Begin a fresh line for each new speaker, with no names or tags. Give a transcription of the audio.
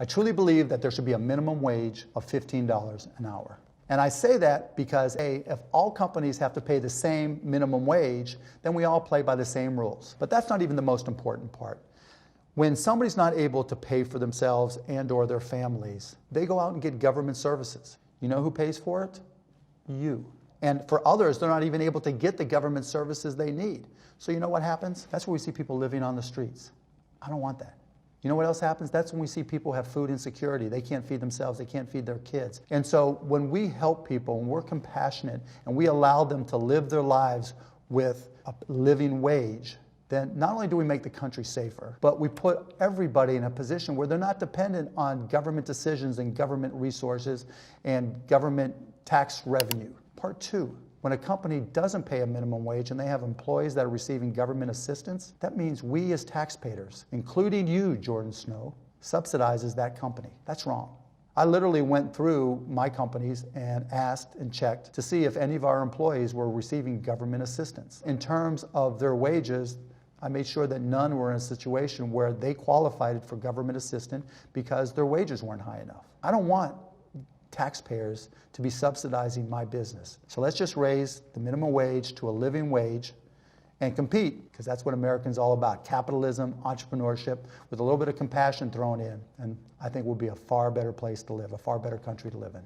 I truly believe that there should be a minimum wage of $15 an hour. And I say that because, A, if all companies have to pay the same minimum wage, then we all play by the same rules. But that's not even the most important part. When somebody's not able to pay for themselves and or their families, they go out and get government services. You know who pays for it? You. And for others, they're not even able to get the government services they need. So you know what happens? That's where we see people living on the streets. I don't want that. You know what else happens? That's when we see people have food insecurity. They can't feed themselves, they can't feed their kids. And so when we help people and we're compassionate and we allow them to live their lives with a living wage, then not only do we make the country safer, but we put everybody in a position where they're not dependent on government decisions and government resources and government tax revenue. Part two, when a company doesn't pay a minimum wage and they have employees that are receiving government assistance, that means we as taxpayers, including you, Jordan Snow, subsidizes that company. That's wrong. I literally went through my companies and asked and checked to see if any of our employees were receiving government assistance. In terms of their wages, I made sure that none were in a situation where they qualified for government assistance because their wages weren't high enough. I don't want taxpayers to be subsidizing my business. So let's just raise the minimum wage to a living wage and compete, because that's what Americans all about. Capitalism, entrepreneurship, with a little bit of compassion thrown in. And I think we'll be a far better place to live, a far better country to live in.